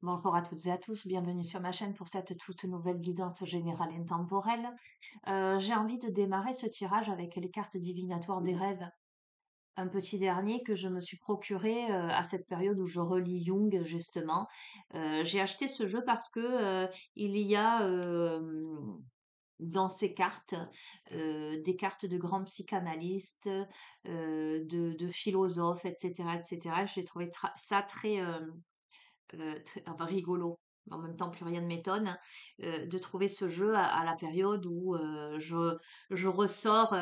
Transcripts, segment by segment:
Bonjour à toutes et à tous, bienvenue sur ma chaîne pour cette toute nouvelle guidance générale intemporelle. J'ai envie de démarrer ce tirage avec les cartes divinatoires des rêves, un petit dernier que je me suis procuré à cette période où je relis Jung justement. J'ai acheté ce jeu parce que il y a dans ces cartes des cartes de grands psychanalystes, de philosophes, etc., etc. J'ai trouvé ça très enfin rigolo. En même temps, plus rien ne m'étonne de trouver ce jeu à la période où je ressors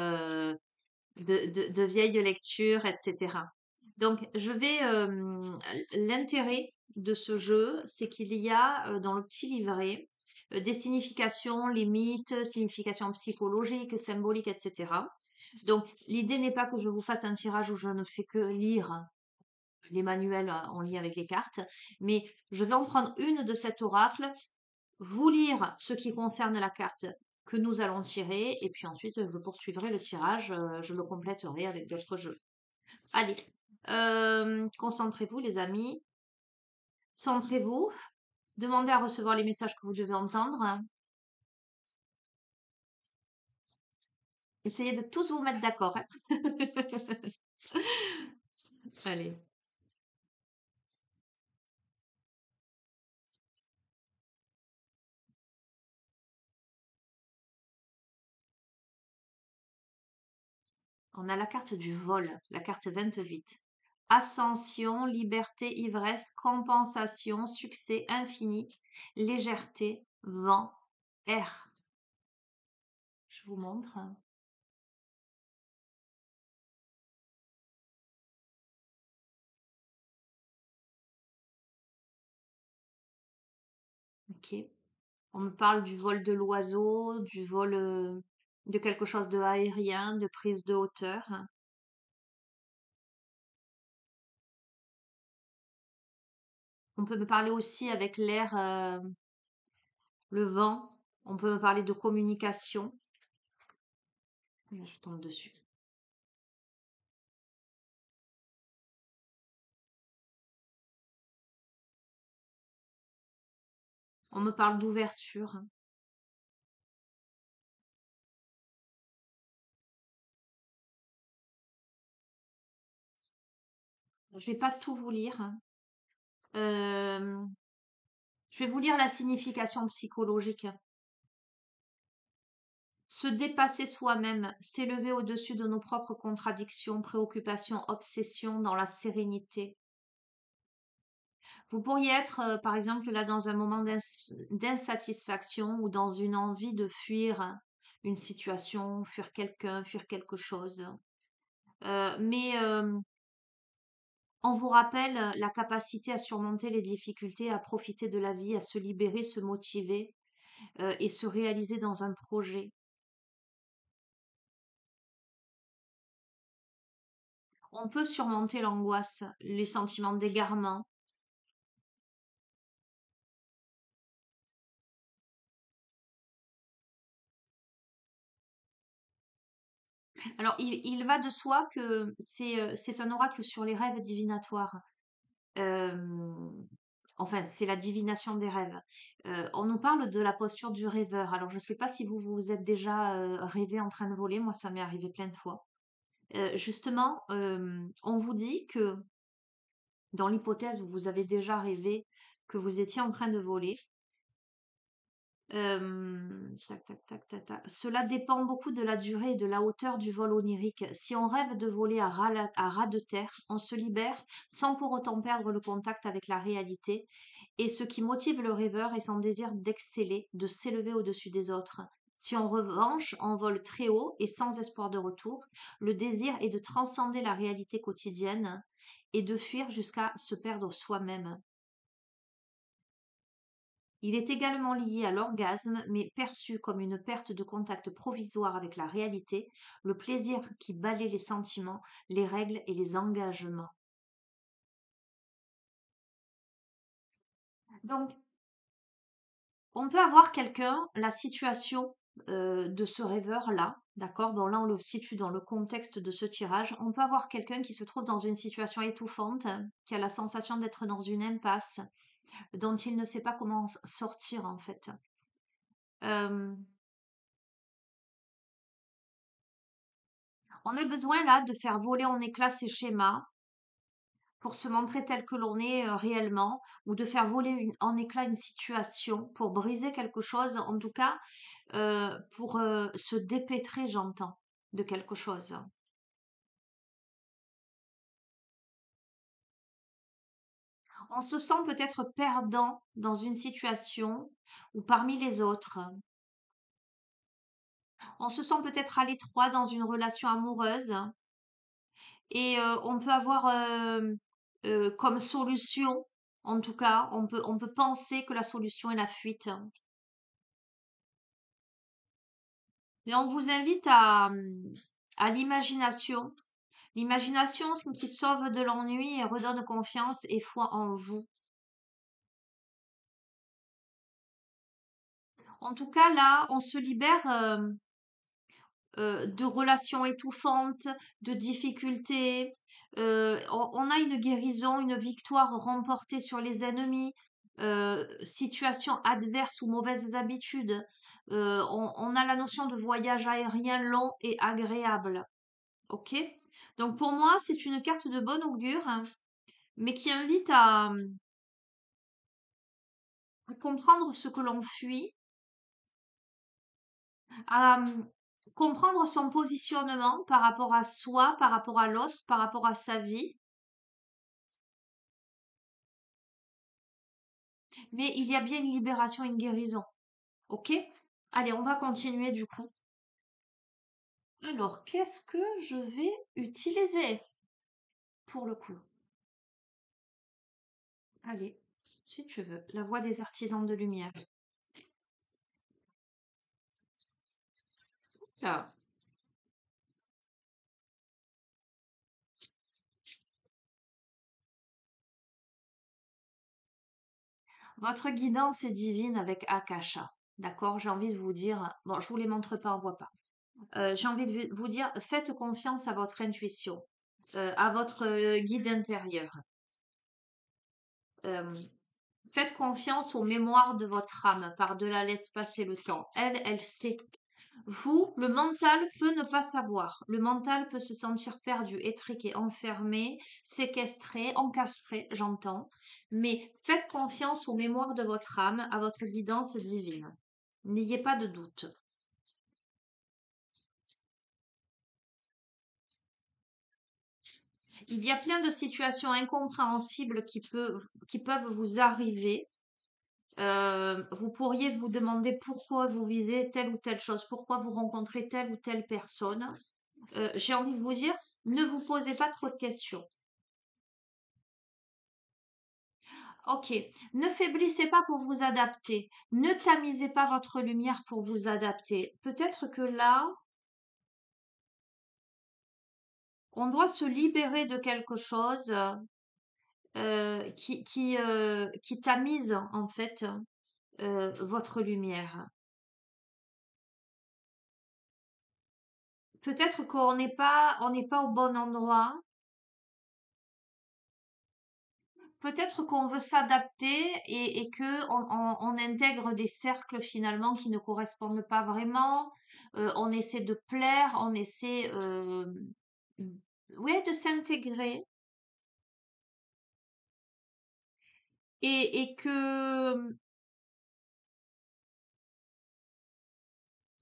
de vieilles lectures, etc. Donc, l'intérêt de ce jeu, c'est qu'il y a dans le petit livret des significations, limites, significations psychologiques, symboliques, etc. Donc, l'idée n'est pas que je vous fasse un tirage où je ne fais que lire les manuels en lien avec les cartes, mais je vais en prendre une de cet oracle, vous lire ce qui concerne la carte que nous allons tirer, et puis ensuite je poursuivrai le tirage, je le compléterai avec d'autres jeux. Allez, concentrez-vous les amis, centrez-vous, demandez à recevoir les messages que vous devez entendre, essayez de tous vous mettre d'accord. Hein. Allez. On a la carte du vol, la carte 28. Ascension, liberté, ivresse, compensation, succès infini, légèreté, vent, air. Je vous montre. Ok. On me parle du vol de l'oiseau, du vol de quelque chose de aérien, de prise de hauteur. On peut me parler aussi avec l'air, le vent. On peut me parler de communication. Là, je tombe dessus. On me parle d'ouverture. Je vais pas tout vous lire. Euh, je vais vous lire la signification psychologique. Se dépasser soi-même, s'élever au-dessus de nos propres contradictions, préoccupations, obsessions dans la sérénité. Vous pourriez être, par exemple, là dans un moment d'insatisfaction ou dans une envie de fuir une situation, fuir quelqu'un, fuir quelque chose. Mais on vous rappelle la capacité à surmonter les difficultés, à profiter de la vie, à se libérer, se motiver et se réaliser dans un projet. On peut surmonter l'angoisse, les sentiments d'égarement. Alors, il va de soi que c'est un oracle sur les rêves divinatoires. Euh, enfin, c'est la divination des rêves. On nous parle de la posture du rêveur. Alors, je ne sais pas si vous vous êtes déjà rêvé en train de voler. Moi, ça m'est arrivé plein de fois. Justement, on vous dit que dans l'hypothèse où vous avez déjà rêvé que vous étiez en train de voler, tac, tac, tac, tac, tac. Cela dépend beaucoup de la durée et de la hauteur du vol onirique. Si on rêve de voler à ras de terre, on se libère sans pour autant perdre le contact avec la réalité. Et ce qui motive le rêveur est son désir d'exceller, de s'élever au-dessus des autres. Si en revanche on vole très haut et sans espoir de retour, le désir est de transcender la réalité quotidienne et de fuir jusqu'à se perdre soi-même. Il est également lié à l'orgasme, mais perçu comme une perte de contact provisoire avec la réalité, le plaisir qui balaie les sentiments, les règles et les engagements. Donc, on peut avoir quelqu'un, la situation de ce rêveur-là, d'accord? Bon, là, on le situe dans le contexte de ce tirage. On peut avoir quelqu'un qui se trouve dans une situation étouffante, qui a la sensation d'être dans une impasse, dont il ne sait pas comment sortir, en fait. Euh, on a besoin, là, de faire voler en éclats ces schémas pour se montrer tel que l'on est réellement, ou de faire voler en éclats une situation pour briser quelque chose, en tout cas, pour se dépêtrer, j'entends, de quelque chose. On se sent peut-être perdant dans une situation ou parmi les autres. On se sent peut-être à l'étroit dans une relation amoureuse et on peut avoir comme solution, en tout cas, on peut penser que la solution est la fuite. Et on vous invite à l'imagination. L'imagination, ce qui sauve de l'ennui et redonne confiance et foi en vous. En tout cas, là, on se libère de relations étouffantes, de difficultés. On a une guérison, une victoire remportée sur les ennemis, situations adverses ou mauvaises habitudes. On a la notion de voyage aérien long et agréable. Ok? Donc pour moi, c'est une carte de bon augure, hein, mais qui invite à comprendre ce que l'on fuit, à comprendre son positionnement par rapport à soi, par rapport à l'autre, par rapport à sa vie. Mais il y a bien une libération, une guérison. Ok? Allez, on va continuer du coup. Alors, qu'est-ce que je vais utiliser pour le coup? Allez, si tu veux, la voix des artisans de lumière. Là. Votre guidance est divine avec Akasha. D'accord? J'ai envie de vous dire, bon, je vous les montre pas, on voit pas. J'ai envie de vous dire, faites confiance à votre intuition, à votre guide intérieur. Euh, Faites confiance aux mémoires de votre âme par-delà l'espace et le temps. Elle sait. Vous, le mental peut ne pas savoir. Le mental peut se sentir perdu, étriqué, enfermé, séquestré, encastré, j'entends. Mais faites confiance aux mémoires de votre âme, à votre guidance divine. N'ayez pas de doute. Il y a plein de situations incompréhensibles qui peuvent vous arriver. Vous pourriez vous demander pourquoi vous visez telle ou telle chose, pourquoi vous rencontrez telle ou telle personne. J'ai envie de vous dire, ne vous posez pas trop de questions. Ok, ne faiblissez pas pour vous adapter. Ne tamisez pas votre lumière pour vous adapter. Peut-être que là, on doit se libérer de quelque chose qui tamise en fait votre lumière. Peut-être on n'est pas au bon endroit. Peut-être qu'on veut s'adapter et que on intègre des cercles finalement qui ne correspondent pas vraiment. On essaie de plaire, on essaie ouais, de s'intégrer et et que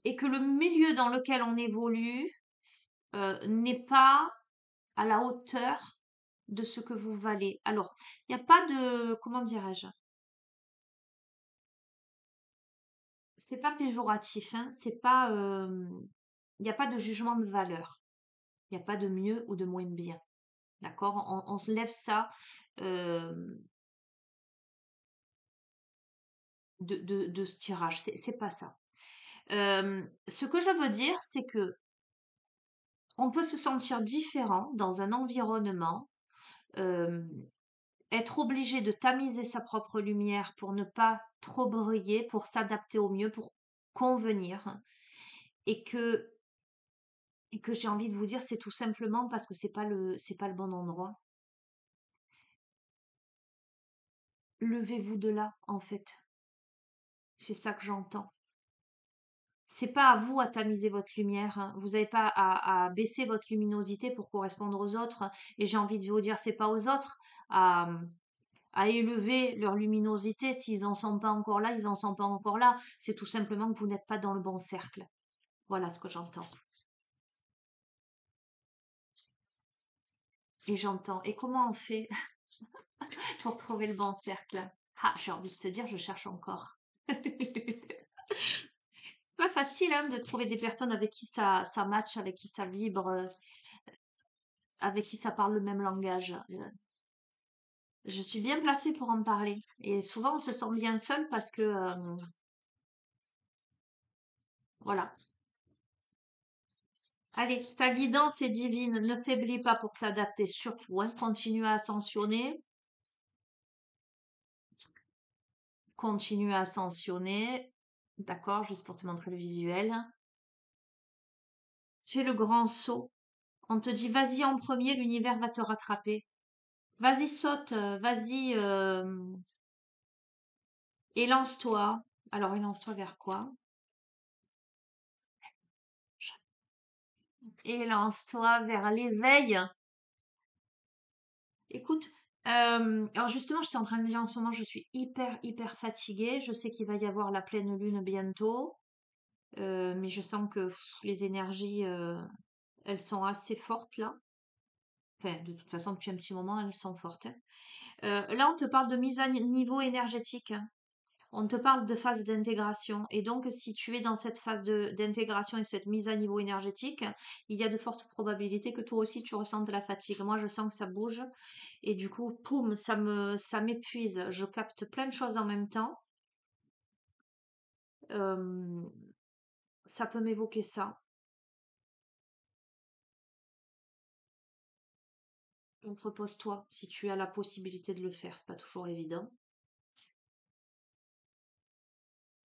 le milieu dans lequel on évolue n'est pas à la hauteur de ce que vous valez. Alors, il n'y a pas de, comment dirais-je, c'est pas péjoratif, hein, c'est pas, il n'y a pas de jugement de valeur. Il n'y a pas de mieux ou de moins bien. D'accord? On se lève ça euh, de ce tirage. C'est pas ça. Ce que je veux dire, c'est que on peut se sentir différent dans un environnement, euh, être obligé de tamiser sa propre lumière pour ne pas trop briller, pour s'adapter au mieux, pour convenir. et que, et que j'ai envie de vous dire, c'est tout simplement parce que c'est pas le bon endroit. Levez-vous de là, en fait. C'est ça que j'entends. C'est pas à vous à tamiser votre lumière, hein. Vous n'avez pas à baisser votre luminosité pour correspondre aux autres. Et j'ai envie de vous dire, c'est pas aux autres à, à élever leur luminosité. S'ils en sont pas encore là, ils en sont pas encore là. C'est tout simplement que vous n'êtes pas dans le bon cercle. Voilà ce que j'entends. Et j'entends. Et comment on fait pour trouver le bon cercle? Ah, j'ai envie de te dire, je cherche encore. Pas facile hein, de trouver des personnes avec qui ça match, avec qui ça vibre, avec qui ça parle le même langage. Je suis bien placée pour en parler. Et souvent, on se sent bien seul parce que, voilà. Allez, ta guidance est divine. Ne faiblis pas pour t'adapter, surtout. Hein. Continue à ascensionner. Continue à ascensionner. D'accord, juste pour te montrer le visuel. Fais le grand saut. On te dit, vas-y en premier, l'univers va te rattraper. Vas-y, saute, vas-y, élance-toi. Alors, élance-toi vers quoi? Élance-toi vers l'éveil. Écoute, alors justement, j'étais en train de me dire en ce moment, je suis hyper fatiguée. Je sais qu'il va y avoir la pleine lune bientôt, mais je sens que les énergies, elles sont assez fortes là. Enfin, de toute façon, depuis un petit moment, elles sont fortes. Hein. Là, on te parle de mise à niveau énergétique. Hein. On te parle de phase d'intégration. Et donc, si tu es dans cette phase d'intégration et cette mise à niveau énergétique, il y a de fortes probabilités que toi aussi tu ressentes de la fatigue. Moi, je sens que ça bouge. Et du coup, poum, ça m'épuise. Je capte plein de choses en même temps. Euh, Ça peut m'évoquer ça. Donc, repose-toi si tu as la possibilité de le faire. C'est pas toujours évident.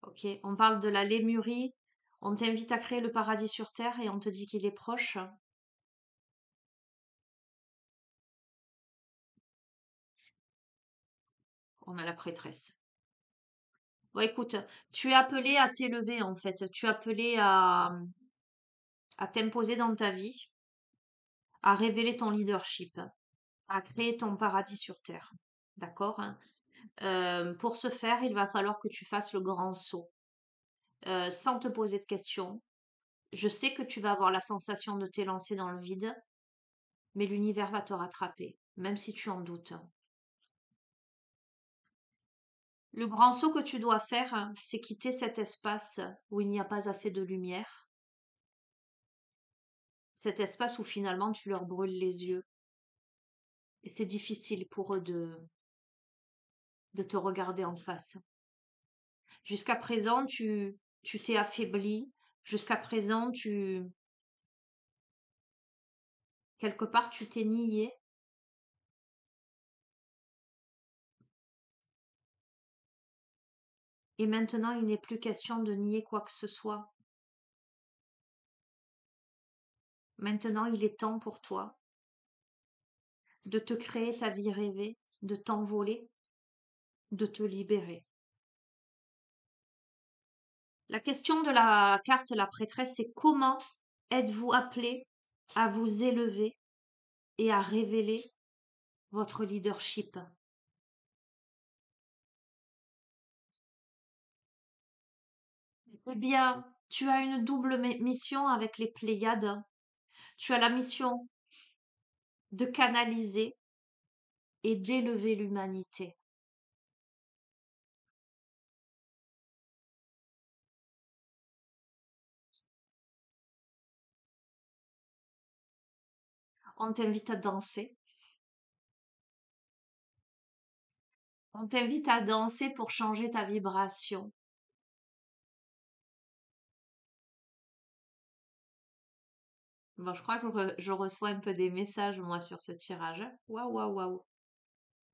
Ok, on parle de la lémurie. On t'invite à créer le paradis sur Terre et on te dit qu'il est proche. On a la prêtresse. Bon, écoute, tu es appelé à t'élever en fait. Tu es appelé à t'imposer dans ta vie, à révéler ton leadership, à créer ton paradis sur Terre. D'accord? Hein. Pour ce faire, il va falloir que tu fasses le grand saut, sans te poser de questions. Je sais que tu vas avoir la sensation de t'élancer dans le vide, mais l'univers va te rattraper, même si tu en doutes. Le grand saut que tu dois faire, c'est quitter cet espace où il n'y a pas assez de lumière, cet espace où finalement tu leur brûles les yeux. Et c'est difficile pour eux de te regarder en face. Jusqu'à présent, tu t'es affaibli. Jusqu'à présent, quelque part, tu t'es nié. Et maintenant, il n'est plus question de nier quoi que ce soit. Maintenant, il est temps pour toi de te créer ta vie rêvée, de t'envoler, de te libérer. La question de la carte la prêtresse, c'est comment êtes-vous appelé à vous élever et à révéler votre leadership? Eh bien, tu as une double mission avec les Pléiades. Tu as la mission de canaliser et d'élever l'humanité. On t'invite à danser. On t'invite à danser pour changer ta vibration. Bon, je crois que je reçois un peu des messages, moi, sur ce tirage. Waouh, waouh, waouh.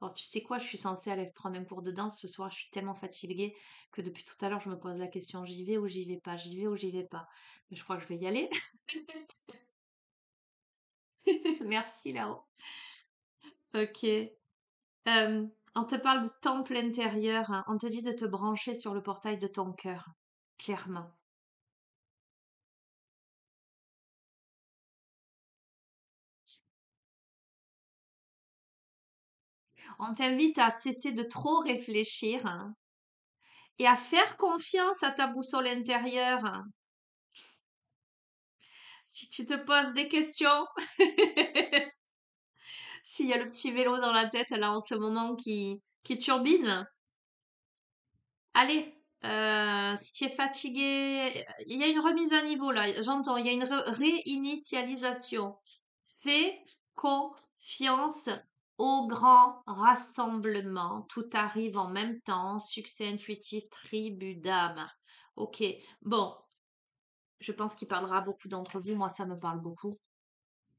Alors, tu sais quoi, je suis censée aller prendre un cours de danse ce soir. Je suis tellement fatiguée que depuis tout à l'heure, je me pose la question, j'y vais ou j'y vais pas, j'y vais ou j'y vais pas. Mais je crois que je vais y aller. Merci là-haut. Ok. On te parle de temple intérieur, hein. On te dit de te brancher sur le portail de ton cœur, clairement. On t'invite à cesser de trop réfléchir, hein, et à faire confiance à ta boussole intérieure, hein. Si tu te poses des questions, s'il y a le petit vélo dans la tête là en ce moment qui turbine, allez, si tu es fatigué, il y a une remise à niveau là, j'entends, il y a une réinitialisation. Fais confiance au grand rassemblement. Tout arrive en même temps. Succès intuitif, tribu d'âme. Ok, bon, je pense qu'il parlera à beaucoup d'entre vous. Moi, ça me parle beaucoup.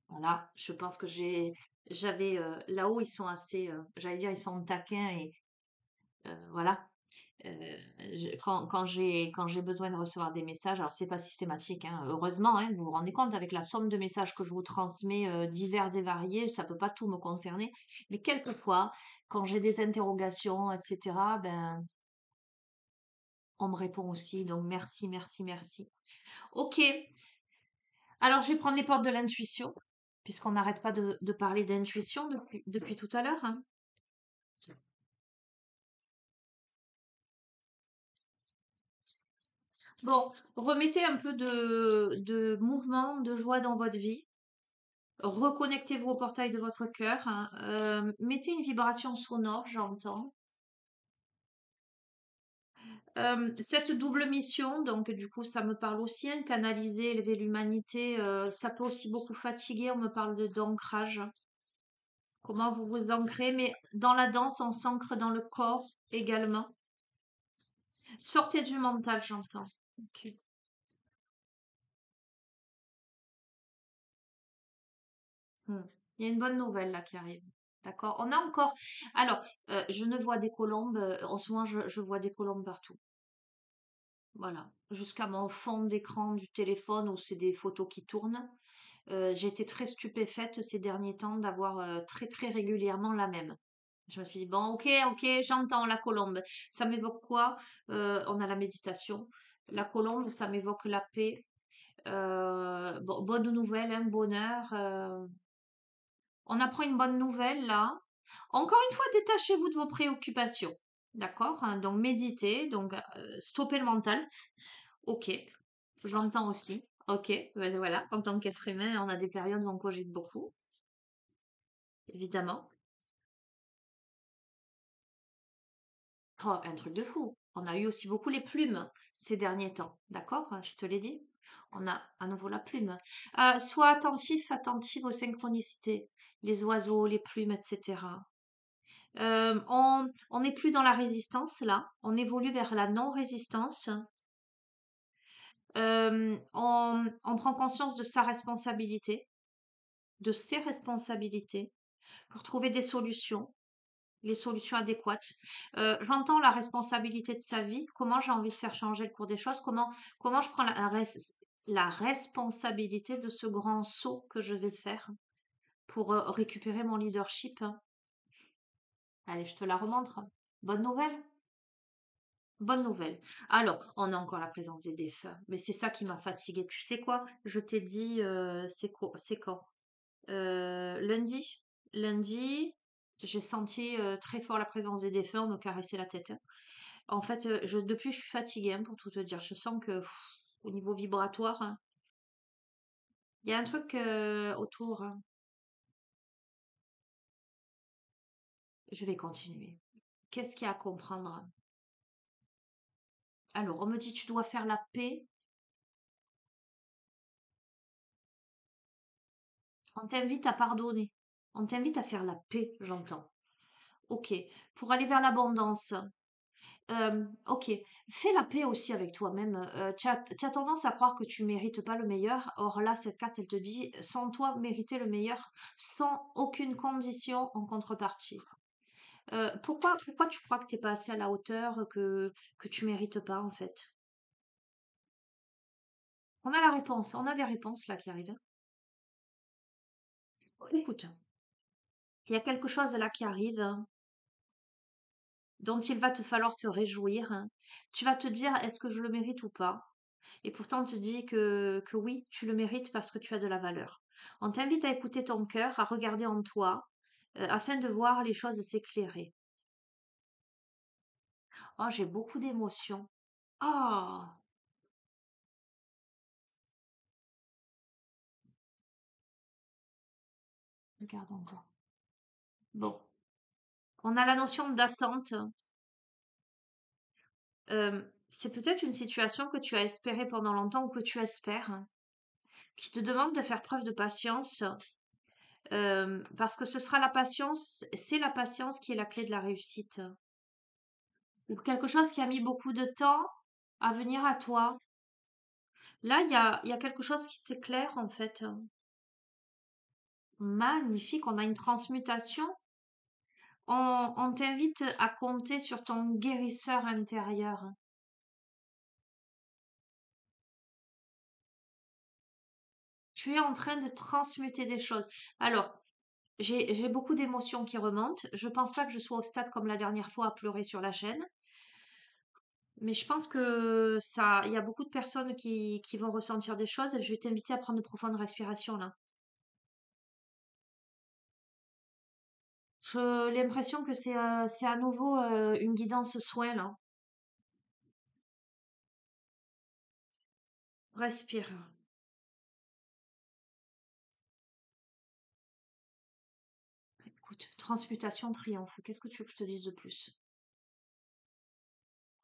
Voilà, je pense que j'avais, là-haut, ils sont assez, j'allais dire, ils sont taquins et voilà. Quand j'ai besoin de recevoir des messages, alors c'est pas systématique, hein, heureusement, hein, vous vous rendez compte, avec la somme de messages que je vous transmets, divers et variés, ça peut pas tout me concerner. Mais quelquefois, quand j'ai des interrogations, etc., ben, on me répond aussi. Donc merci, merci, merci. Ok, alors je vais prendre les portes de l'intuition, puisqu'on n'arrête pas de parler d'intuition depuis tout à l'heure, hein. Bon, remettez un peu de mouvement, de joie dans votre vie. Reconnectez-vous au portail de votre cœur, hein. Mettez une vibration sonore, j'entends. Cette double mission, donc du coup, ça me parle aussi, hein, canaliser, élever l'humanité, ça peut aussi beaucoup fatiguer. On me parle d'ancrage. Comment vous vous ancrez, mais dans la danse, on s'ancre dans le corps également. Sortez du mental, j'entends. Ok. Hmm. Il y a une bonne nouvelle là qui arrive. D'accord? On a encore. Alors, je ne vois des colombes. En ce moment, je vois des colombes partout. Voilà, jusqu'à mon fond d'écran du téléphone où c'est des photos qui tournent. J'ai été très stupéfaite ces derniers temps d'avoir très très régulièrement la même. Je me suis dit, bon, ok, ok, j'entends la colombe. Ça m'évoque quoi? On a la méditation. La colombe, ça m'évoque la paix. Bon, bonne nouvelle, un bonheur. On apprend une bonne nouvelle là. Encore une fois, détachez-vous de vos préoccupations. D'accord? Hein, donc méditez, donc stoppez le mental. Ok, j'entends aussi. Ok, ben voilà, en tant qu'être humain, on a des périodes où on cogite beaucoup, évidemment. Oh, un truc de fou. On a eu aussi beaucoup les plumes ces derniers temps, d'accord? Je te l'ai dit. On a à nouveau la plume. Sois attentif, attentive aux synchronicités, les oiseaux, les plumes, etc. On n'est plus dans la résistance là, on évolue vers la non-résistance. On prend conscience de sa responsabilité, de ses responsabilités pour trouver des solutions, les solutions adéquates. J'entends la responsabilité de sa vie, comment j'ai envie de faire changer le cours des choses, comment je prends la responsabilité de ce grand saut que je vais faire pour récupérer mon leadership. Allez, je te la remontre. Bonne nouvelle? Bonne nouvelle. Alors, on a encore la présence des défunts, mais c'est ça qui m'a fatiguée. Tu sais quoi? Je t'ai dit, c'est quand? Lundi? Lundi, j'ai senti très fort la présence des défunts me caresser la tête, hein. En fait, depuis, je suis fatiguée, hein, pour tout te dire. Je sens que au niveau vibratoire, hein, il y a un truc autour, hein. Je vais continuer. Qu'est-ce qu'il y a à comprendre? Alors, on me dit, tu dois faire la paix. On t'invite à pardonner. On t'invite à faire la paix, j'entends. Ok. Pour aller vers l'abondance. Ok. Fais la paix aussi avec toi-même. Tu as tendance à croire que tu mérites pas le meilleur. Or là, cette carte, elle te dit, sans toi, mériter le meilleur, sans aucune condition en contrepartie. Pourquoi tu crois que t'es pas assez à la hauteur, que tu mérites pas, en fait? On a la réponse, on a des réponses là qui arrivent, hein. Écoute, il y a quelque chose là qui arrive, hein, dont il va te falloir te réjouir, hein. Tu vas te dire, est-ce que je le mérite ou pas? Et pourtant, on te dit que oui, tu le mérites parce que tu as de la valeur. On t'invite à écouter ton cœur, à regarder en toi, afin de voir les choses s'éclairer. Oh, j'ai beaucoup d'émotions. Oh, regarde encore. Bon, on a la notion d'attente. C'est peut-être une situation que tu as espérée pendant longtemps ou que tu espères, hein, qui te demande de faire preuve de patience, parce que ce sera la patience, c'est la patience qui est la clé de la réussite. Ou quelque chose qui a mis beaucoup de temps à venir à toi. Là, il y a quelque chose qui s'éclaire en fait. Magnifique, on a une transmutation. On t'invite à compter sur ton guérisseur intérieur. Tu es en train de transmuter des choses. Alors, j'ai beaucoup d'émotions qui remontent. Je pense pas que je sois au stade comme la dernière fois à pleurer sur la chaîne. Mais je pense que ça, il y a beaucoup de personnes qui vont ressentir des choses. Je vais t'inviter à prendre de profondes respirations là. J'ai l'impression que c'est à nouveau une guidance soin là. Respire. Écoute, transmutation, triomphe. Qu'est-ce que tu veux que je te dise de plus?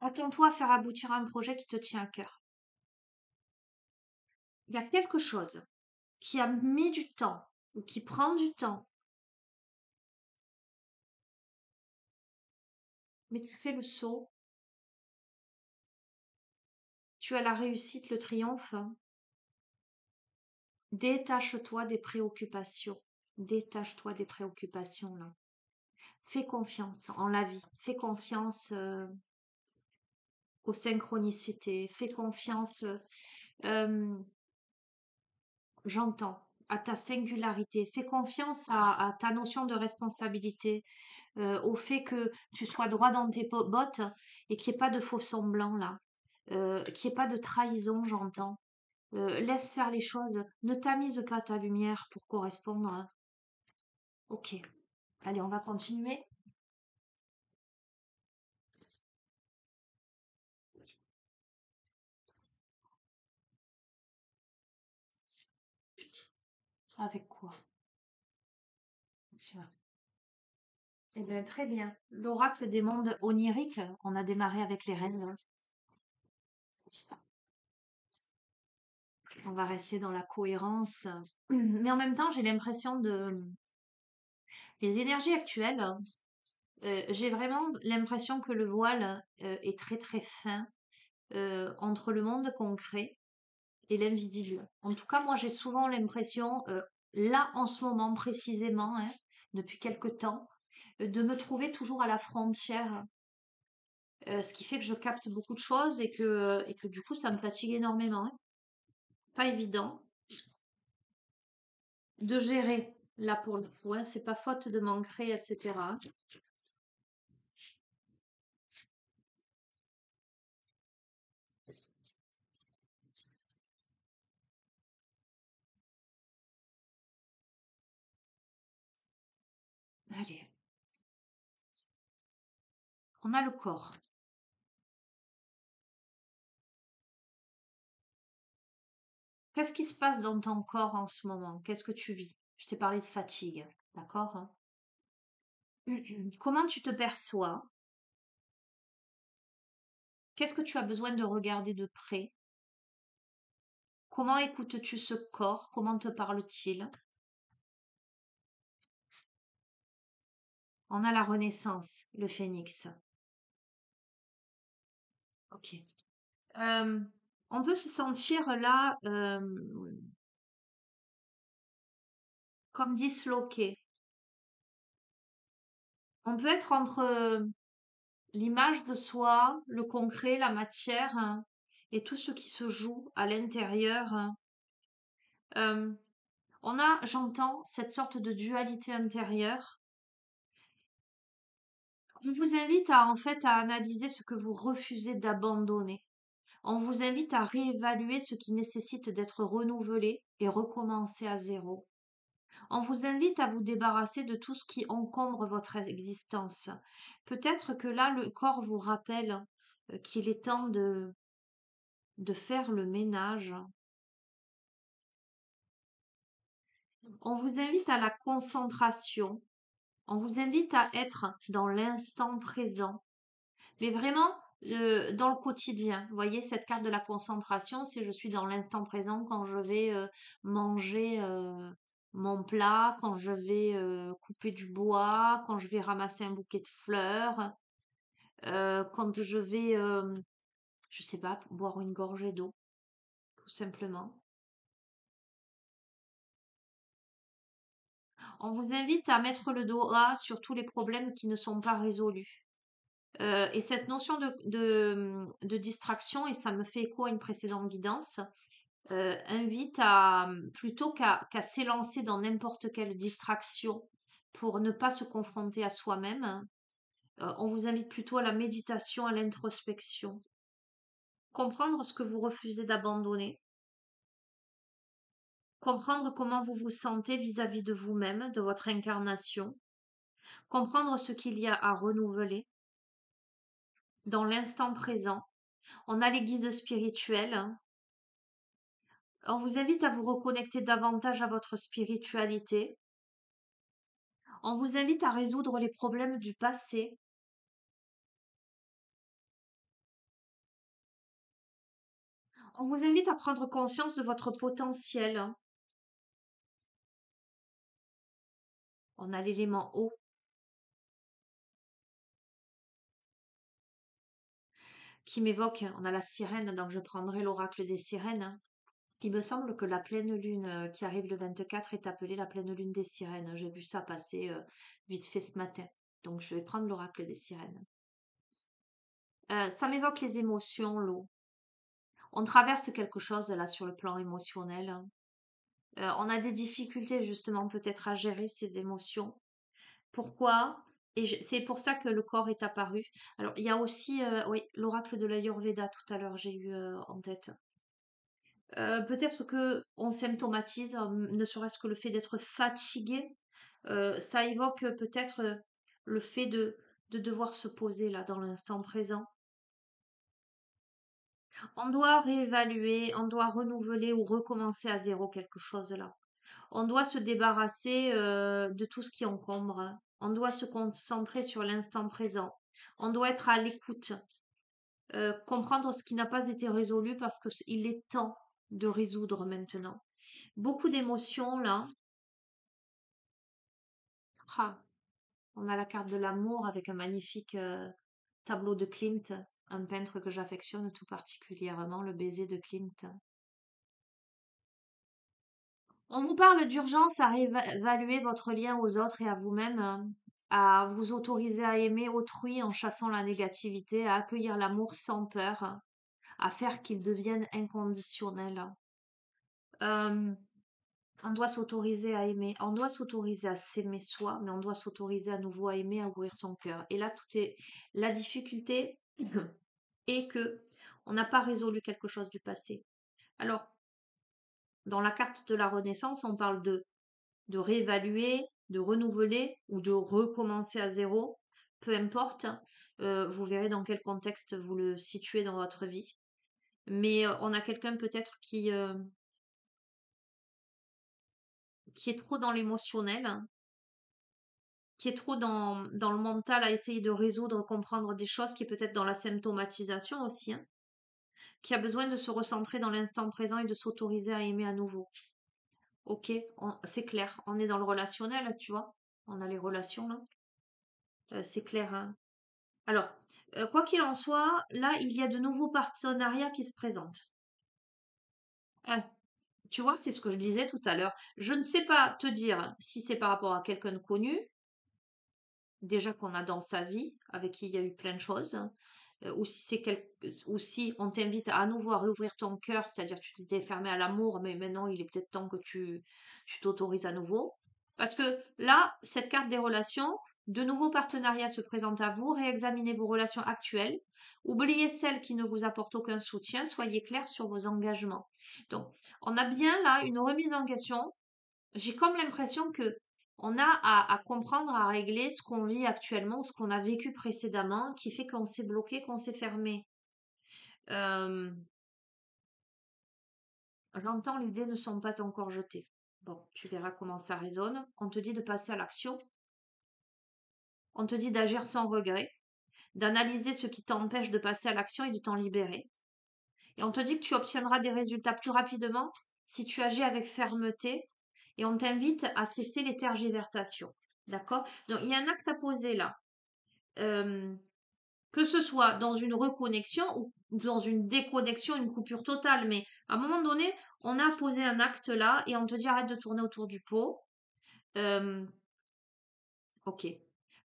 Attends-toi à faire aboutir un projet qui te tient à cœur. Il y a quelque chose qui a mis du temps ou qui prend du temps, mais tu fais le saut, tu as la réussite, le triomphe. Détache-toi des préoccupations. Détache-toi des préoccupations là. Fais confiance en la vie. Fais confiance aux synchronicités. Fais confiance, euh, j'entends, à ta singularité. Fais confiance à ta notion de responsabilité, au fait que tu sois droit dans tes bottes et qu'il n'y ait pas de faux semblants là, qu'il n'y ait pas de trahison, j'entends. Laisse faire les choses. Ne tamise pas ta lumière pour correspondre, hein. Ok, allez, on va continuer. Avec quoi? Tiens. Eh bien, très bien. L'oracle des mondes oniriques, on a démarré avec les reines. On va rester dans la cohérence. Mais en même temps, j'ai l'impression de... Les énergies actuelles, j'ai vraiment l'impression que le voile est très très fin entre le monde concret et l'invisible. En tout cas, moi, j'ai souvent l'impression, là, en ce moment précisément, hein, depuis quelque temps, de me trouver toujours à la frontière, ce qui fait que je capte beaucoup de choses et que du coup, ça me fatigue énormément, hein. Pas évident de gérer, là, pour le coup, hein. C'est pas faute de manquer, etc. Allez, on a le corps. Qu'est-ce qui se passe dans ton corps en ce moment? Qu'est-ce que tu vis? Je t'ai parlé de fatigue, d'accord, hein? Comment tu te perçois? Qu'est-ce que tu as besoin de regarder de près? Comment écoutes-tu ce corps? Comment te parle-t-il? On a la renaissance, le phénix. Ok. Euh, on peut se sentir là comme disloqué. On peut être entre l'image de soi, le concret, la matière, hein, et tout ce qui se joue à l'intérieur. Hein. Euh, j'entends cette sorte de dualité intérieure. On vous invite à, en fait, à analyser ce que vous refusez d'abandonner. On vous invite à réévaluer ce qui nécessite d'être renouvelé et recommencer à zéro. On vous invite à vous débarrasser de tout ce qui encombre votre existence. Peut-être que là, le corps vous rappelle qu'il est temps de faire le ménage. On vous invite à la concentration. On vous invite à être dans l'instant présent. Mais vraiment, dans le quotidien. Vous voyez, cette carte de la concentration, c'est je suis dans l'instant présent quand je vais manger mon plat, quand je vais couper du bois, quand je vais ramasser un bouquet de fleurs, quand je vais, je sais pas, boire une gorgée d'eau, tout simplement. On vous invite à mettre le doigt sur tous les problèmes qui ne sont pas résolus. Et cette notion de distraction, et ça me fait écho à une précédente guidance, invite à, plutôt qu'à s'élancer dans n'importe quelle distraction pour ne pas se confronter à soi-même, on vous invite plutôt à la méditation, à l'introspection. Comprendre ce que vous refusez d'abandonner, comprendre comment vous vous sentez vis-à-vis de vous-même, de votre incarnation, comprendre ce qu'il y a à renouveler dans l'instant présent. On a les guides spirituels. Hein. On vous invite à vous reconnecter davantage à votre spiritualité. On vous invite à résoudre les problèmes du passé. On vous invite à prendre conscience de votre potentiel. Hein. On a l'élément eau qui m'évoque, on a la sirène, donc je prendrai l'oracle des sirènes. Hein. Il me semble que la pleine lune qui arrive le 24 est appelée la pleine lune des sirènes. J'ai vu ça passer vite fait ce matin. Donc je vais prendre l'oracle des sirènes. Ça m'évoque les émotions, l'eau. On traverse quelque chose là sur le plan émotionnel. Hein. On a des difficultés justement peut-être à gérer ces émotions. Pourquoi? Et c'est pour ça que le corps est apparu. Alors, il y a aussi, oui, l'oracle de l'Ayurveda tout à l'heure, j'ai eu en tête. Peut-être que on symptomatise, ne serait-ce que le fait d'être fatigué. Ça évoque peut-être le fait de devoir se poser là dans l'instant présent. On doit réévaluer, on doit renouveler ou recommencer à zéro quelque chose là. On doit se débarrasser de tout ce qui encombre. On doit se concentrer sur l'instant présent. On doit être à l'écoute, comprendre ce qui n'a pas été résolu parce qu'il est temps de résoudre maintenant. Beaucoup d'émotions là. Ah, on a la carte de l'amour avec un magnifique tableau de Klimt, un peintre que j'affectionne tout particulièrement, le baiser de Klimt. On vous parle d'urgence à réévaluer votre lien aux autres et à vous-même, à vous autoriser à aimer autrui en chassant la négativité, à accueillir l'amour sans peur, à faire qu'il devienne inconditionnel. Euh, on doit s'autoriser à aimer, on doit s'autoriser à s'aimer soi, mais on doit s'autoriser à nouveau à aimer, à ouvrir son cœur. Et là, tout est la difficulté est que on n'a pas résolu quelque chose du passé. Alors, dans la carte de la Renaissance, on parle de réévaluer, de renouveler ou de recommencer à zéro, peu importe. Vous verrez dans quel contexte vous le situez dans votre vie. Mais on a quelqu'un peut-être qui est trop dans l'émotionnel, hein, qui est trop dans le mental à essayer de résoudre, comprendre des choses, qui est peut-être dans la symptomatisation aussi, hein, qui a besoin de se recentrer dans l'instant présent et de s'autoriser à aimer à nouveau. Ok, c'est clair, on est dans le relationnel, tu vois. On a les relations là. C'est clair, hein. Alors, quoi qu'il en soit, là, il y a de nouveaux partenariats qui se présentent. Hein, tu vois, c'est ce que je disais tout à l'heure. Je ne sais pas te dire si c'est par rapport à quelqu'un de connu, déjà qu'on a dans sa vie, avec qui il y a eu plein de choses, ou si on t'invite à nouveau à réouvrir ton cœur, c'est-à-dire tu t'étais fermé à l'amour, mais maintenant il est peut-être temps que tu t'autorises à nouveau. Parce que là, cette carte des relations, de nouveaux partenariats se présentent à vous, réexaminez vos relations actuelles, oubliez celles qui ne vous apportent aucun soutien, soyez clair sur vos engagements. Donc, on a bien là une remise en question. J'ai comme l'impression que on a à comprendre, à régler ce qu'on vit actuellement, ce qu'on a vécu précédemment, qui fait qu'on s'est bloqué, qu'on s'est fermé. Euh, J'entends les dés ne sont pas encore jetés. Bon, tu verras comment ça résonne. On te dit de passer à l'action. On te dit d'agir sans regret, d'analyser ce qui t'empêche de passer à l'action et de t'en libérer. Et on te dit que tu obtiendras des résultats plus rapidement si tu agis avec fermeté. Et on t'invite à cesser les tergiversations. D'accord? Donc, il y a un acte à poser là. Euh, que ce soit dans une reconnexion ou dans une déconnexion, une coupure totale. Mais à un moment donné, on a posé un acte là et on te dit arrête de tourner autour du pot. Euh, ok.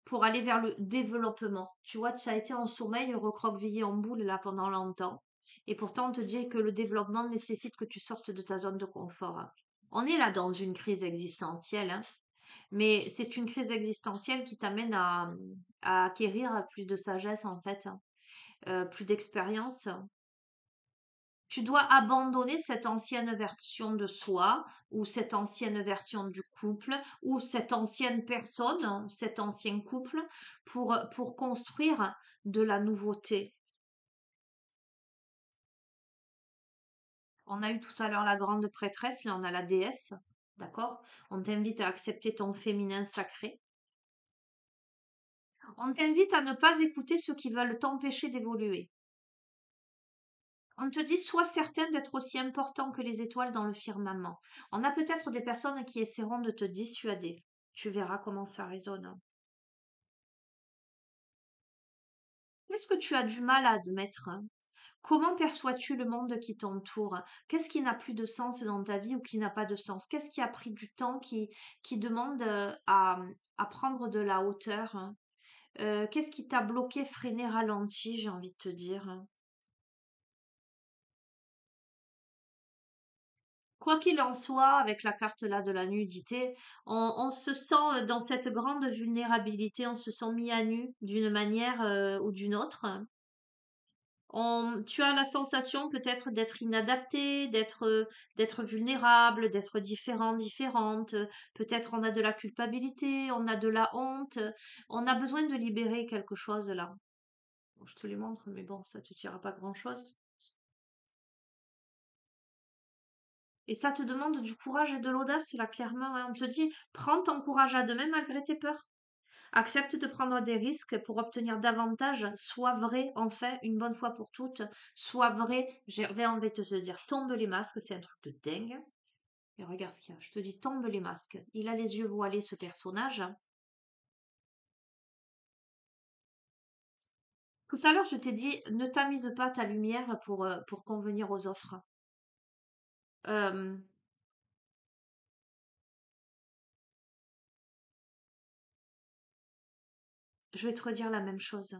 Pour aller vers le développement. Tu vois, tu as été en sommeil, recroquevillé en boule là pendant longtemps. Et pourtant, on te dit que le développement nécessite que tu sortes de ta zone de confort. On est là dans une crise existentielle, hein. Mais c'est une crise existentielle qui t'amène à acquérir plus de sagesse en fait, hein, plus d'expérience. Tu dois abandonner cette ancienne version de soi ou cette ancienne version du couple ou cette ancienne personne, hein, cet ancien couple pour construire de la nouveauté. On a eu tout à l'heure la grande prêtresse, là on a la déesse, d'accord? On t'invite à accepter ton féminin sacré. On t'invite à ne pas écouter ceux qui veulent t'empêcher d'évoluer. On te dit sois certain d'être aussi important que les étoiles dans le firmament. On a peut-être des personnes qui essaieront de te dissuader. Tu verras comment ça résonne. Qu'est-ce que tu as du mal à admettre? Comment perçois-tu le monde qui t'entoure? Qu'est-ce qui n'a plus de sens dans ta vie ou qui n'a pas de sens? Qu'est-ce qui a pris du temps, qui demande à prendre de la hauteur? Qu'est-ce qui t'a bloqué, freiné, ralenti, j'ai envie de te dire? Quoi qu'il en soit, avec la carte là de la nudité, on se sent dans cette grande vulnérabilité, on se sent mis à nu d'une manière ou d'une autre. Tu as la sensation peut-être d'être inadapté, d'être vulnérable, d'être différent, différente. Peut-être on a de la culpabilité, on a de la honte. On a besoin de libérer quelque chose là. Bon, je te les montre, mais bon, ça te dira pas grand-chose. Et ça te demande du courage et de l'audace, là, clairement, hein. On te dit, prends ton courage à deux mains malgré tes peurs. Accepte de prendre des risques pour obtenir davantage. Sois vrai, enfin, une bonne fois pour toutes. Sois vrai. J'avais envie de te dire, tombe les masques, c'est un truc de dingue. Et regarde ce qu'il y a. Je te dis, tombe les masques. Il a les yeux voilés, ce personnage. Tout à l'heure, je t'ai dit, ne tamise pas ta lumière pour convenir aux autres. Euh, je vais te redire la même chose.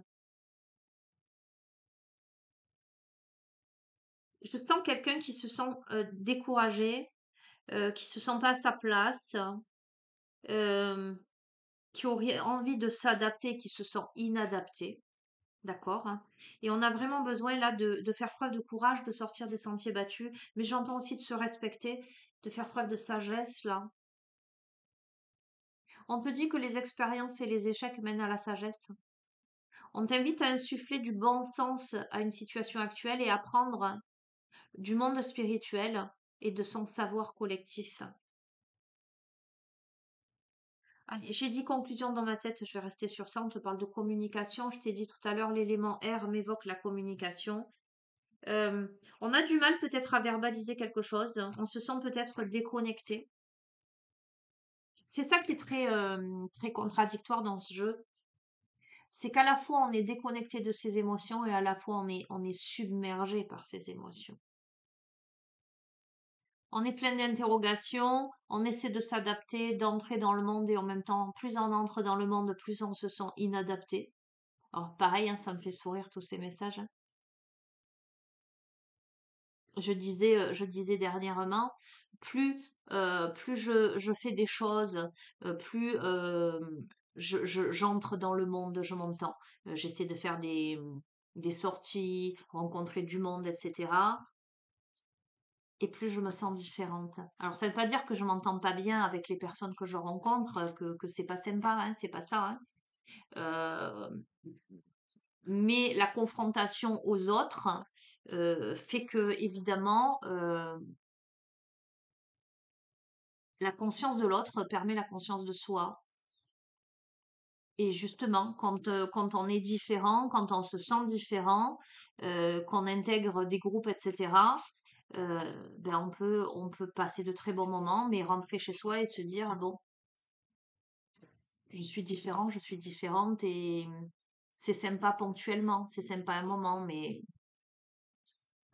Je sens quelqu'un qui se sent découragé, qui se sent pas à sa place, euh, qui aurait envie de s'adapter, qui se sent inadapté, d'accord, hein. Et on a vraiment besoin là de faire preuve de courage, de sortir des sentiers battus, mais j'entends aussi de se respecter, de faire preuve de sagesse là. On te dit que les expériences et les échecs mènent à la sagesse. On t'invite à insuffler du bon sens à une situation actuelle et à apprendre du monde spirituel et de son savoir collectif. Allez, j'ai dit conclusion dans ma tête, je vais rester sur ça. On te parle de communication. Je t'ai dit tout à l'heure, l'élément R m'évoque la communication. Euh, on a du mal peut-être à verbaliser quelque chose. On se sent peut-être déconnecté. C'est ça qui est très contradictoire dans ce jeu. C'est qu'à la fois on est déconnecté de ses émotions et à la fois on est submergé par ses émotions. On est plein d'interrogations, on essaie de s'adapter, d'entrer dans le monde et en même temps, plus on entre dans le monde, plus on se sent inadapté. Alors pareil, hein, ça me fait sourire tous ces messages, hein. Je disais dernièrement, plus je fais des choses, plus j'entre dans le monde, je m'entends. J'essaie de faire des sorties, rencontrer du monde, etc. Et plus je me sens différente. Alors, ça ne veut pas dire que je m'entends pas bien avec les personnes que je rencontre, que c'est pas sympa, hein, c'est pas ça, hein. Euh, mais la confrontation aux autres fait que, évidemment, la conscience de l'autre permet la conscience de soi. Et justement, quand on est différent, quand on se sent différent, qu'on intègre des groupes, etc., ben on peut passer de très bons moments, mais rentrer chez soi et se dire, bon, je suis différent, je suis différente et c'est sympa ponctuellement, c'est sympa un moment, mais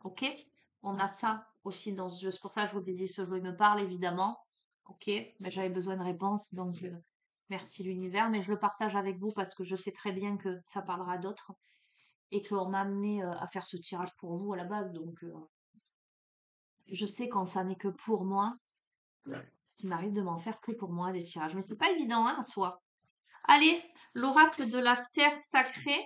ok, on a ça aussi dans ce jeu. C'est pour ça que je vous ai dit ce jeu, il me parle évidemment. Ok, mais j'avais besoin de réponses, donc merci l'univers, mais je le partage avec vous parce que je sais très bien que ça parlera à d'autres et qu'on m'a amené à faire ce tirage pour vous à la base, donc je sais quand ça n'est que pour moi, ce qui m'arrive de m'en faire que pour moi des tirages, mais c'est pas évident hein, en soi. Allez, l'oracle de la terre sacrée.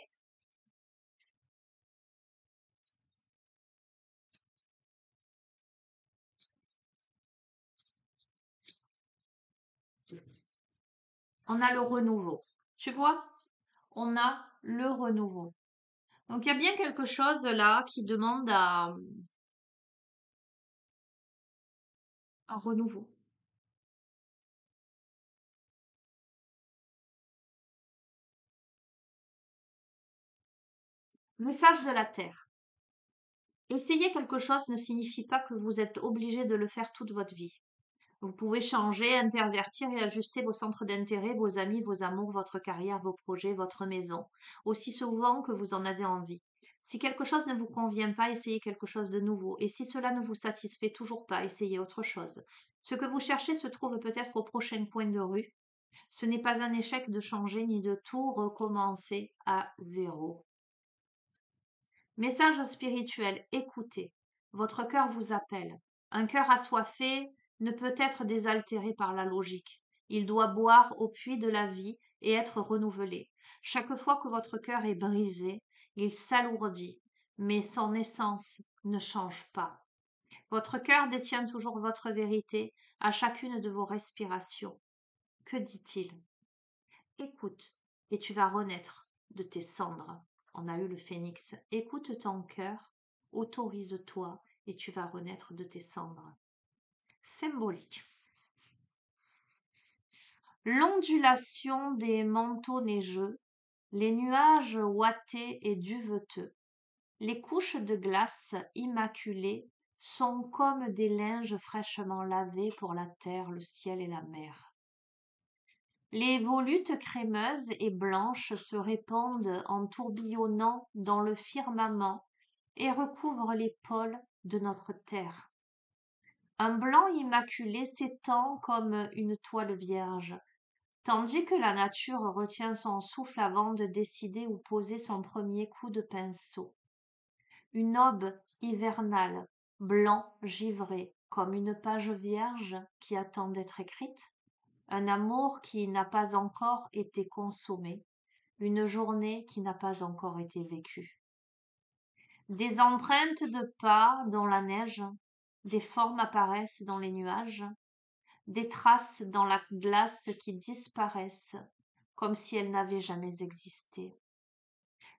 On a le renouveau. Tu vois, on a le renouveau. Donc il y a bien quelque chose là qui demande un renouveau. Message de la Terre. Essayer quelque chose ne signifie pas que vous êtes obligé de le faire toute votre vie. Vous pouvez changer, intervertir et ajuster vos centres d'intérêt, vos amis, vos amours, votre carrière, vos projets, votre maison, aussi souvent que vous en avez envie. Si quelque chose ne vous convient pas, essayez quelque chose de nouveau. Et si cela ne vous satisfait toujours pas, essayez autre chose. Ce que vous cherchez se trouve peut-être au prochain coin de rue. Ce n'est pas un échec de changer ni de tout recommencer à zéro. Message spirituel, écoutez. Votre cœur vous appelle. Un cœur assoiffé ne peut être désaltéré par la logique. Il doit boire au puits de la vie et être renouvelé. Chaque fois que votre cœur est brisé, il s'alourdit, mais son essence ne change pas. Votre cœur détient toujours votre vérité à chacune de vos respirations. Que dit-il? Écoute, et tu vas renaître de tes cendres. On a eu le phénix. Écoute ton cœur, autorise-toi, et tu vas renaître de tes cendres. Symbolique. L'ondulation des manteaux neigeux, les nuages ouatés et duveteux, les couches de glace immaculées sont comme des linges fraîchement lavés pour la terre, le ciel et la mer. Les volutes crémeuses et blanches se répandent en tourbillonnant dans le firmament et recouvrent les pôles de notre terre. Un blanc immaculé s'étend comme une toile vierge, tandis que la nature retient son souffle avant de décider où poser son premier coup de pinceau. Une aube hivernale, blanc givré, comme une page vierge qui attend d'être écrite. Un amour qui n'a pas encore été consommé, une journée qui n'a pas encore été vécue. Des empreintes de pas dans la neige, des formes apparaissent dans les nuages, des traces dans la glace qui disparaissent, comme si elles n'avaient jamais existé.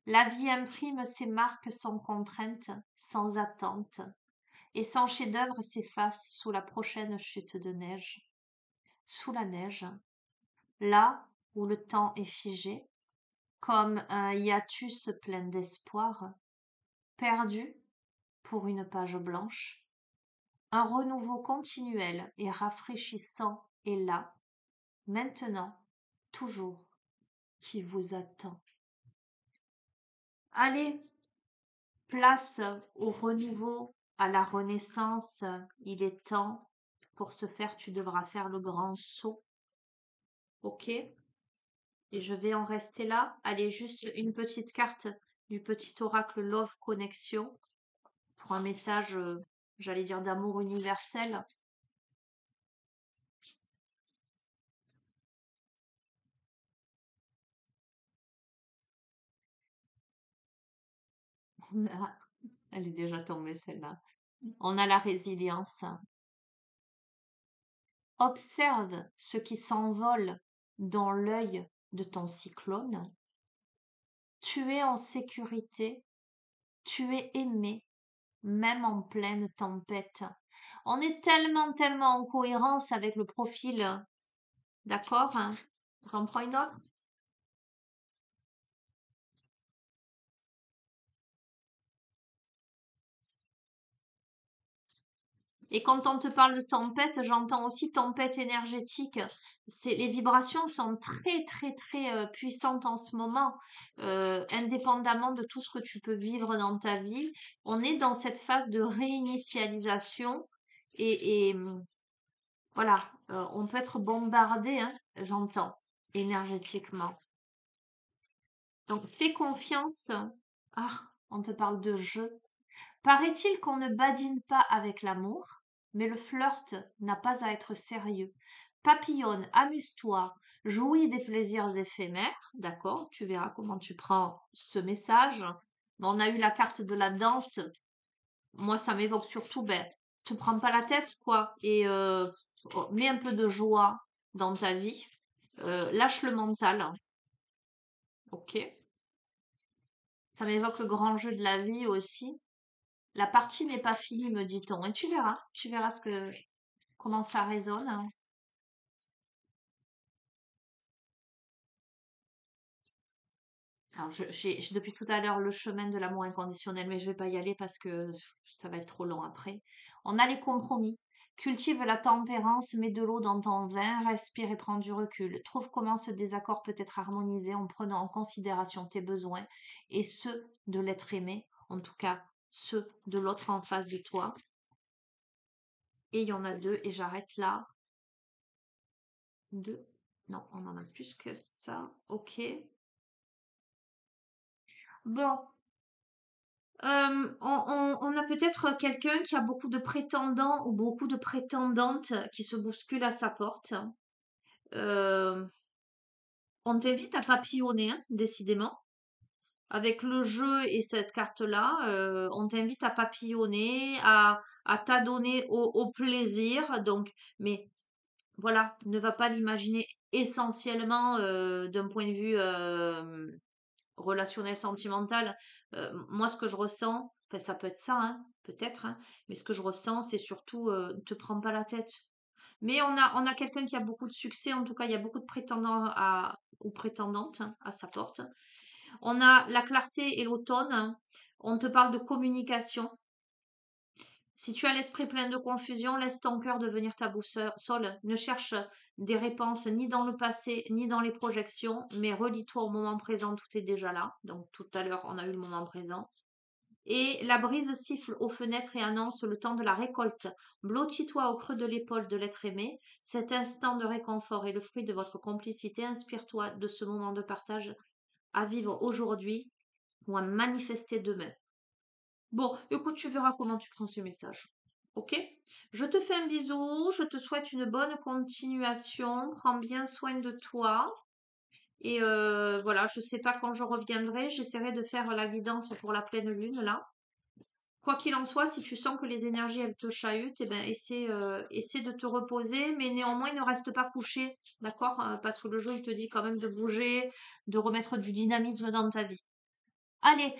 La vie imprime ses marques sans contrainte, sans attente, et son chef-d'œuvre s'efface sous la prochaine chute de neige. Sous la neige, là où le temps est figé, comme un hiatus plein d'espoir, perdu pour une page blanche, un renouveau continuel et rafraîchissant est là, maintenant, toujours, qui vous attend. Allez, place au renouveau à la renaissance, il est temps. Pour ce faire, tu devras faire le grand saut. Ok? Et je vais en rester là. Allez, juste une petite carte du petit oracle Love Connexion pour un message, j'allais dire d'amour universel. Elle est déjà tombée celle-là. On a la résilience. Observe ce qui s'envole dans l'œil de ton cyclone. Tu es en sécurité, tu es aimé, même en pleine tempête. On est tellement en cohérence avec le profil. D'accord, hein? J'en prends une autre. Et quand on te parle de tempête, j'entends aussi tempête énergétique. Les vibrations sont très puissantes en ce moment, indépendamment de tout ce que tu peux vivre dans ta vie. On est dans cette phase de réinitialisation et voilà, on peut être bombardé, hein, j'entends, énergétiquement. Donc fais confiance. Ah, on te parle de jeu. Paraît-il qu'on ne badine pas avec l'amour, mais le flirt n'a pas à être sérieux. Papillonne, amuse-toi, jouis des plaisirs éphémères, d'accord? Tu verras comment tu prends ce message. On a eu la carte de la danse. Moi, ça m'évoque surtout, ben, te prends pas la tête, quoi, et mets un peu de joie dans ta vie. Lâche le mental, hein, ok? Ça m'évoque le grand jeu de la vie aussi. La partie n'est pas finie, me dit-on. Et tu verras comment ça résonne, hein. Alors, j'ai depuis tout à l'heure le chemin de l'amour inconditionnel, mais je vais pas y aller parce que ça va être trop long après. On a les compromis. Cultive la tempérance, mets de l'eau dans ton vin, respire et prends du recul. Trouve comment ce désaccord peut être harmonisé en prenant en considération tes besoins et ceux de l'être aimé, en tout cas ceux de l'autre en face de toi. Et il y en a deux, et j'arrête là. Deux. Non, on en a plus que ça. Ok. Bon, on a peut-être quelqu'un qui a beaucoup de prétendants ou beaucoup de prétendantes qui se bousculent à sa porte. Euh, on t'invite à papillonner, hein, décidément. Avec le jeu et cette carte-là, on t'invite à papillonner, à t'adonner au plaisir. Donc, mais voilà, ne va pas l'imaginer essentiellement d'un point de vue relationnel, sentimental. Moi, ce que je ressens, enfin, ça peut être ça, hein, peut-être, hein, mais ce que je ressens, c'est surtout ne te prends pas la tête. Mais on a quelqu'un qui a beaucoup de succès, en tout cas, il y a beaucoup de prétendants ou prétendantes, hein, à sa porte. On a la clarté et l'automne. Hein. On te parle de communication. Si tu as l'esprit plein de confusion, laisse ton cœur devenir ta boussole. Ne cherche des réponses ni dans le passé, ni dans les projections, mais relie-toi au moment présent, tout est déjà là. Donc tout à l'heure, on a eu le moment présent. Et la brise siffle aux fenêtres et annonce le temps de la récolte. Blottis-toi au creux de l'épaule de l'être aimé. Cet instant de réconfort est le fruit de votre complicité. Inspire-toi de ce moment de partage à vivre aujourd'hui ou à manifester demain. Bon, écoute, tu verras comment tu prends ce message. Ok? Je te fais un bisou, je te souhaite une bonne continuation, prends bien soin de toi. Et voilà, je sais pas quand je reviendrai, j'essaierai de faire la guidance pour la pleine lune là. Quoi qu'il en soit, si tu sens que les énergies elles te chahutent, eh ben essaie de te reposer, mais néanmoins ne reste pas couché, d'accord? Parce que le jeu il te dit quand même de bouger, de remettre du dynamisme dans ta vie. Allez,